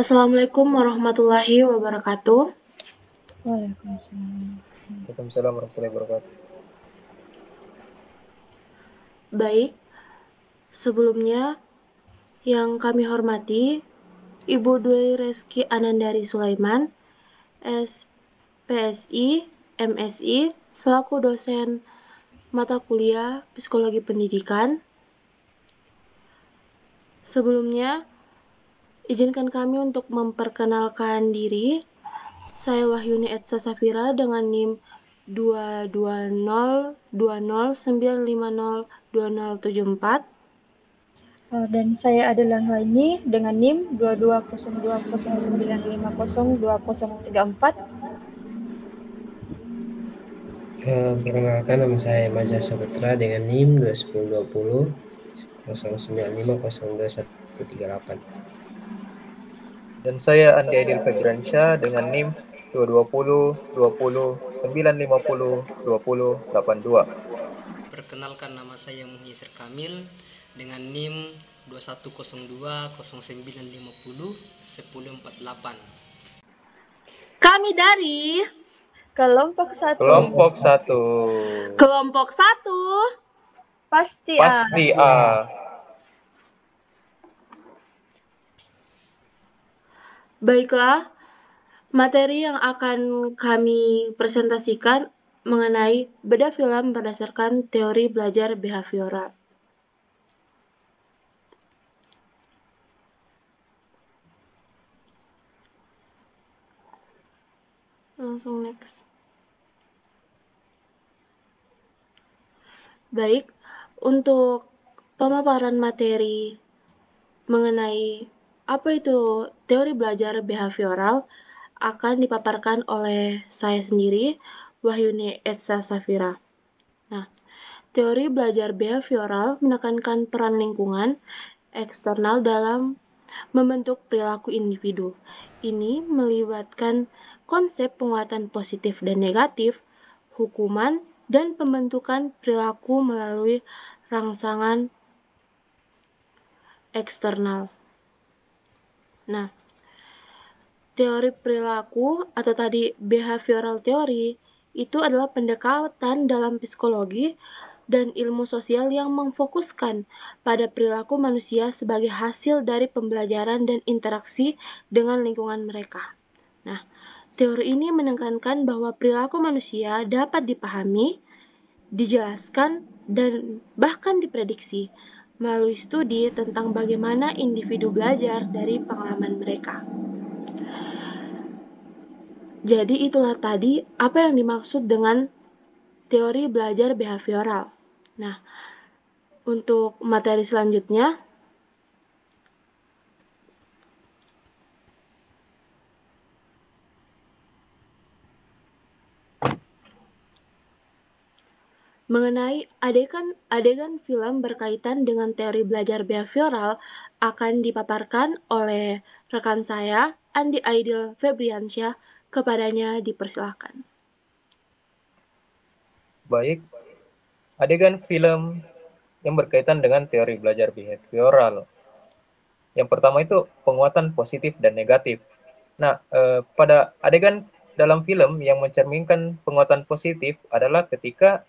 Assalamualaikum warahmatullahi wabarakatuh. Waalaikumsalam. Waalaikumsalam warahmatullahi wabarakatuh. Baik, sebelumnya yang kami hormati Ibu Dwi Reski Anandari Sulaiman, SPSI, MSI, selaku dosen mata kuliah Psikologi Pendidikan. Sebelumnya, izinkan kami untuk memperkenalkan diri. Saya Wahyuni Etsa Safira dengan NIM 2202095020074. Dan saya adalah Laini dengan NIM 220209502034. Perkenalkan, nama saya Maza Saputra dengan NIM 2102009502138. Dan saya Andi Aidil Febransyah dengan NIM 2202009502082. Perkenalkan, nama saya Muhyisir Kamil dengan NIM 210209501048. Kami dari Kelompok 1. Kelompok 1 Pasti A. Baiklah, materi yang akan kami presentasikan mengenai bedah film berdasarkan teori belajar behavioral. Langsung next. Baik, untuk pemaparan materi mengenai apa itu teori belajar behavioral akan dipaparkan oleh saya sendiri, Wahyuni Etsa Safira. Nah, teori belajar behavioral menekankan peran lingkungan eksternal dalam membentuk perilaku individu. Ini melibatkan konsep penguatan positif dan negatif, hukuman, dan pembentukan perilaku melalui rangsangan eksternal. Nah, teori perilaku atau tadi behavioral theory itu adalah pendekatan dalam psikologi dan ilmu sosial yang memfokuskan pada perilaku manusia sebagai hasil dari pembelajaran dan interaksi dengan lingkungan mereka. Nah, teori ini menekankan bahwa perilaku manusia dapat dipahami, dijelaskan, dan bahkan diprediksi melalui studi tentang bagaimana individu belajar dari pengalaman mereka. Jadi itulah tadi apa yang dimaksud dengan teori belajar behavioral. Nah, untuk materi selanjutnya, mengenai adegan film berkaitan dengan teori belajar behavioral akan dipaparkan oleh rekan saya, Andi Aidil Febriansyah. Kepadanya dipersilahkan. Baik, adegan film yang berkaitan dengan teori belajar behavioral. Yang pertama itu penguatan positif dan negatif. Nah, pada adegan dalam film yang mencerminkan penguatan positif adalah ketika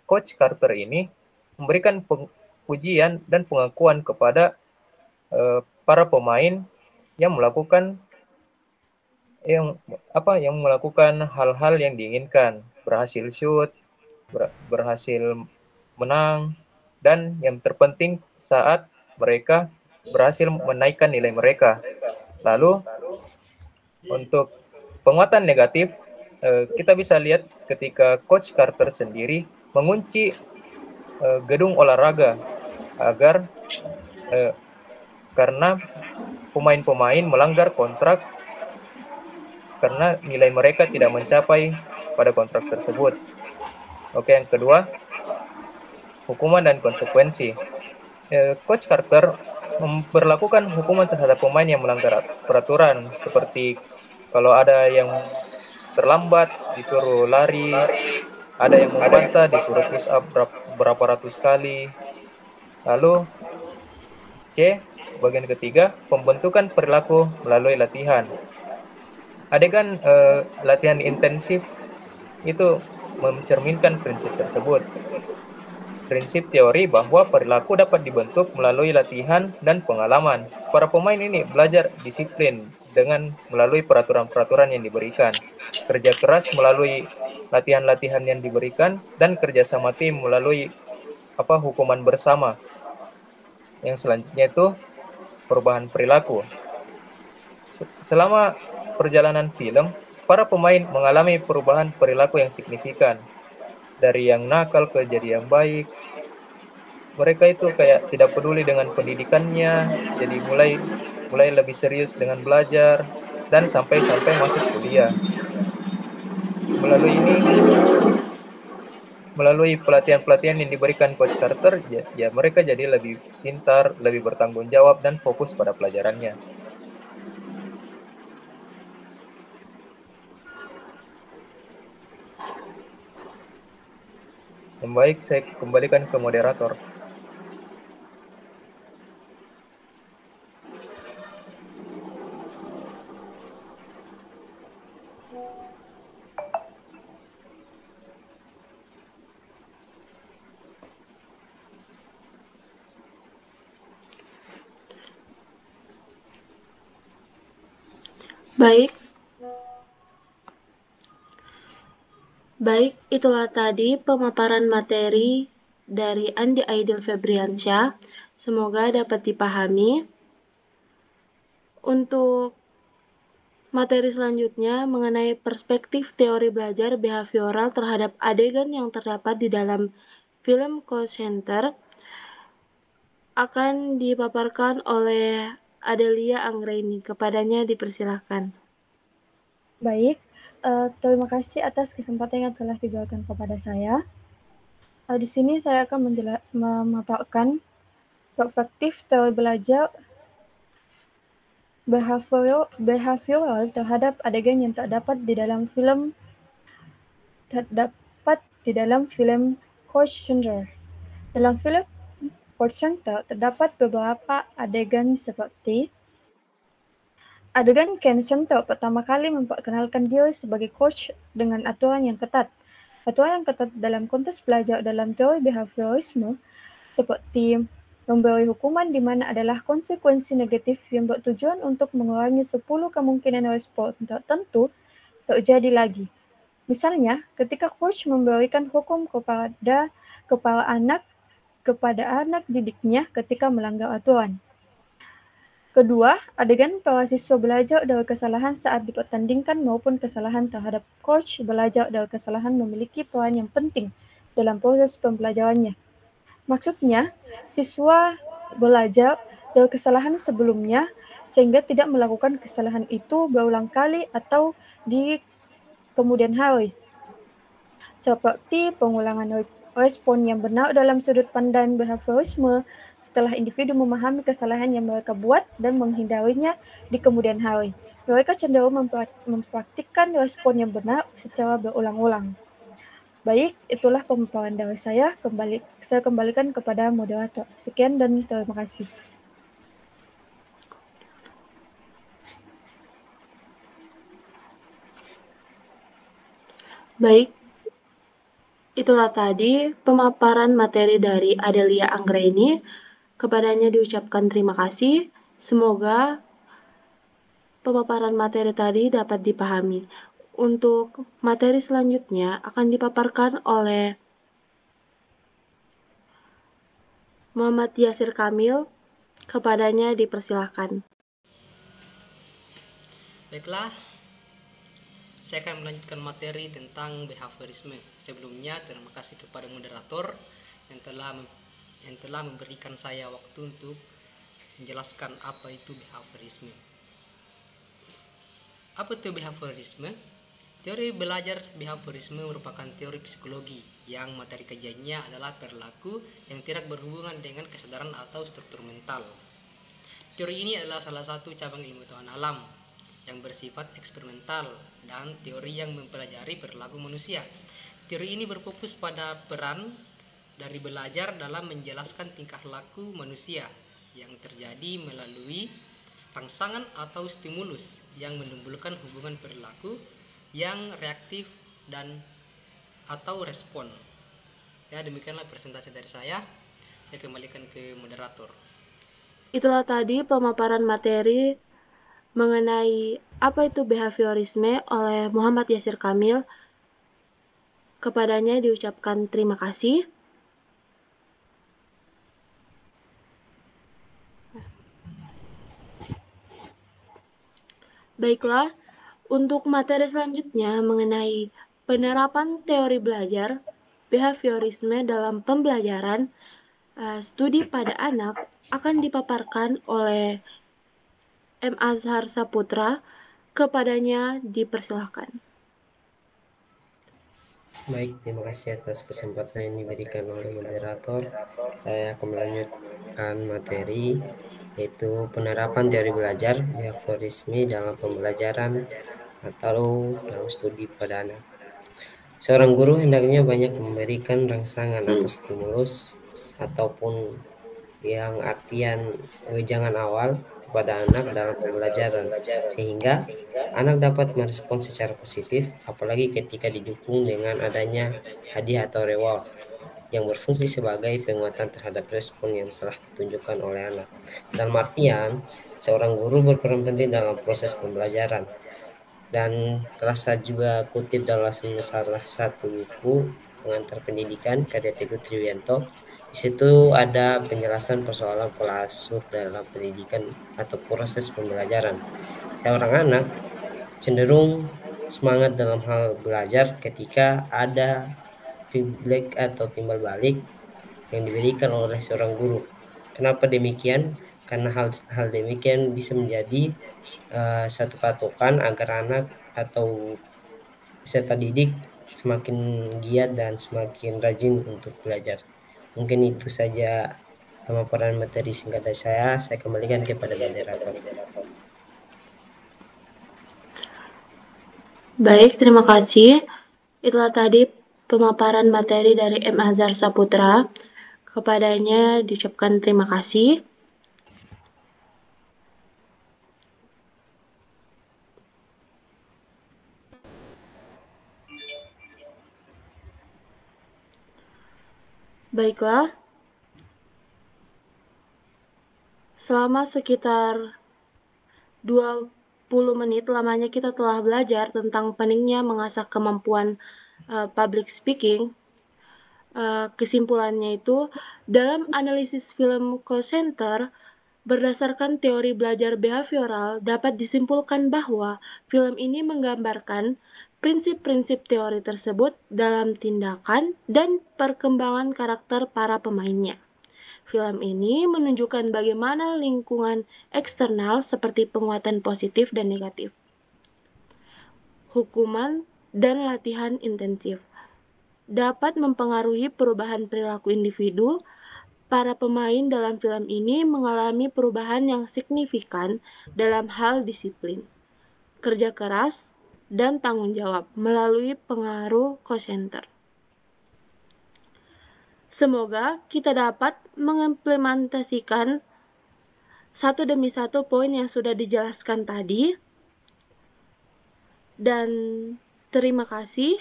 Coach Carter ini memberikan pujian dan pengakuan kepada para pemain yang melakukan hal-hal yang diinginkan, berhasil shoot, berhasil menang, dan yang terpenting saat mereka berhasil menaikkan nilai mereka. Lalu untuk penguatan negatif, kita bisa lihat ketika Coach Carter sendiri mengunci gedung olahraga agar karena pemain-pemain melanggar kontrak karena nilai mereka tidak mencapai pada kontrak tersebut. Oke, yang kedua, hukuman dan konsekuensi. Coach Carter memperlakukan hukuman terhadap pemain yang melanggar peraturan, seperti kalau ada yang terlambat disuruh lari, ada yang membantah disuruh push up berapa ratus kali. Lalu C, bagian ketiga, pembentukan perilaku melalui latihan. Adegan latihan intensif itu mencerminkan prinsip tersebut. Prinsip teori bahwa perilaku dapat dibentuk melalui latihan dan pengalaman. Para pemain ini belajar disiplin dengan melalui peraturan-peraturan yang diberikan, kerja keras melalui latihan-latihan yang diberikan, dan kerjasama tim melalui hukuman bersama. Yang selanjutnya itu perubahan perilaku. Selama perjalanan film, para pemain mengalami perubahan perilaku yang signifikan. Dari yang nakal ke jadi yang baik. Mereka itu kayak tidak peduli dengan pendidikannya, jadi mulai lebih serius dengan belajar, dan sampai masuk kuliah. Melalui pelatihan-pelatihan yang diberikan Coach Carter, ya mereka jadi lebih pintar, lebih bertanggung jawab, dan fokus pada pelajarannya. Yang baik, saya kembalikan ke moderator. Baik, itulah tadi pemaparan materi dari Andi Aidil Febriansyah. Semoga dapat dipahami. Untuk materi selanjutnya mengenai perspektif teori belajar behavioral terhadap adegan yang terdapat di dalam film call center akan dipaparkan oleh Adelia Anggraini. Kepadanya dipersilahkan. Baik, terima kasih atas kesempatan yang telah diberikan kepada saya. Di sini saya akan memaparkan perspektif teori belajar behavioral terhadap adegan yang terdapat di dalam film Coach Center. Dalam film Coach Center terdapat beberapa adegan seperti adegan Ken Center pertama kali memperkenalkan diri sebagai coach dengan aturan yang ketat. Aturan yang ketat dalam konteks belajar dalam teori behavioralisme seperti memberi hukuman di mana adalah konsekuensi negatif yang bertujuan untuk mengurangi 10 kemungkinan respon tertentu terjadi lagi. Misalnya, ketika coach memberikan hukum kepada anak didiknya ketika melanggar aturan. Kedua, adegan para siswa belajar dari kesalahan saat dipertandingkan maupun kesalahan terhadap coach belajar dari kesalahan memiliki peran yang penting dalam proses pembelajarannya. Maksudnya, siswa belajar dari kesalahan sebelumnya sehingga tidak melakukan kesalahan itu berulang kali atau di kemudian hari. Seperti pengulangan respon yang benar dalam sudut pandang behaviorisme setelah individu memahami kesalahan yang mereka buat dan menghindarinya di kemudian hari. Mereka cenderung mempraktikkan respon yang benar secara berulang-ulang. Baik, itulah pemaparan dari saya. Saya kembalikan kepada moderator. Sekian dan terima kasih. Baik, itulah tadi pemaparan materi dari Adelia Anggraini. Kepadanya diucapkan terima kasih. Semoga pemaparan materi tadi dapat dipahami. Untuk materi selanjutnya akan dipaparkan oleh Muhammad Yasir Kamil. Kepadanya dipersilahkan. Baiklah, saya akan melanjutkan materi tentang behaviorisme. Sebelumnya, terima kasih kepada moderator yang telah memberikan saya waktu untuk menjelaskan apa itu behaviorisme. Apa itu behaviorisme? Teori belajar behaviorisme merupakan teori psikologi yang materi kajiannya adalah perilaku yang tidak berhubungan dengan kesadaran atau struktur mental. Teori ini adalah salah satu cabang ilmu pengetahuan alam yang bersifat eksperimental dan teori yang mempelajari perilaku manusia. Teori ini berfokus pada peran dari belajar dalam menjelaskan tingkah laku manusia yang terjadi melalui rangsangan atau stimulus yang menimbulkan hubungan perilaku yang reaktif dan atau respon. Ya, demikianlah presentasi dari saya. Saya kembalikan ke moderator. Itulah tadi pemaparan materi mengenai apa itu behaviorisme oleh Muhammad Yasir Kamil. Kepadanya diucapkan terima kasih. Baiklah, untuk materi selanjutnya mengenai penerapan teori belajar behaviorisme dalam pembelajaran, studi pada anak akan dipaparkan oleh M. Azhar Saputra. Kepadanya dipersilahkan. Baik, terima kasih atas kesempatan yang diberikan oleh moderator. Saya akan melanjutkan materi, yaitu penerapan teori belajar behaviorisme dalam pembelajaran atau dalam studi pada anak. Seorang guru hendaknya banyak memberikan rangsangan atau stimulus ataupun yang artian wejangan awal kepada anak dalam pembelajaran, sehingga anak dapat merespon secara positif, apalagi ketika didukung dengan adanya hadiah atau reward yang berfungsi sebagai penguatan terhadap respon yang telah ditunjukkan oleh anak. Dalam artian, seorang guru berperan penting dalam proses pembelajaran. Dan telah saya juga kutip dalam salah satu buku pengantar pendidikan karya Teguh Triwianto. Di situ ada penjelasan persoalan pola asuh dalam pendidikan atau proses pembelajaran. Seorang anak cenderung semangat dalam hal belajar ketika ada feedback atau timbal balik yang diberikan oleh seorang guru. Kenapa demikian? Karena hal demikian bisa menjadi satu patokan agar anak atau peserta didik semakin giat dan semakin rajin untuk belajar. Mungkin itu saja pemaparan materi singkat dari saya. Saya kembalikan kepada moderator. Baik, terima kasih. Itulah tadi pemaparan materi dari M. Azhar Saputra. Kepadanya diucapkan terima kasih. Baiklah, selama sekitar 20 menit lamanya kita telah belajar tentang pentingnya mengasah kemampuan public speaking. Kesimpulannya itu, dalam analisis film call center, berdasarkan teori belajar behavioral, dapat disimpulkan bahwa film ini menggambarkan prinsip-prinsip teori tersebut dalam tindakan dan perkembangan karakter para pemainnya. Film ini menunjukkan bagaimana lingkungan eksternal seperti penguatan positif dan negatif, hukuman, dan latihan intensif dapat mempengaruhi perubahan perilaku individu. Para pemain dalam film ini mengalami perubahan yang signifikan dalam hal disiplin, kerja keras, dan tanggung jawab melalui pengaruh call center. Semoga kita dapat mengimplementasikan satu demi satu poin yang sudah dijelaskan tadi. Dan terima kasih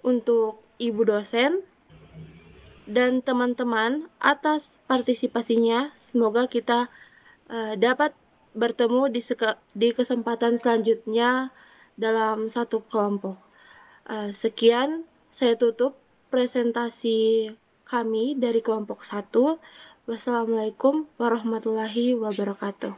untuk Ibu dosen dan teman-teman atas partisipasinya. Semoga kita dapat bertemu di kesempatan selanjutnya dalam satu kelompok. Sekian, saya tutup presentasi kami dari kelompok 1. Wassalamualaikum warahmatullahi wabarakatuh.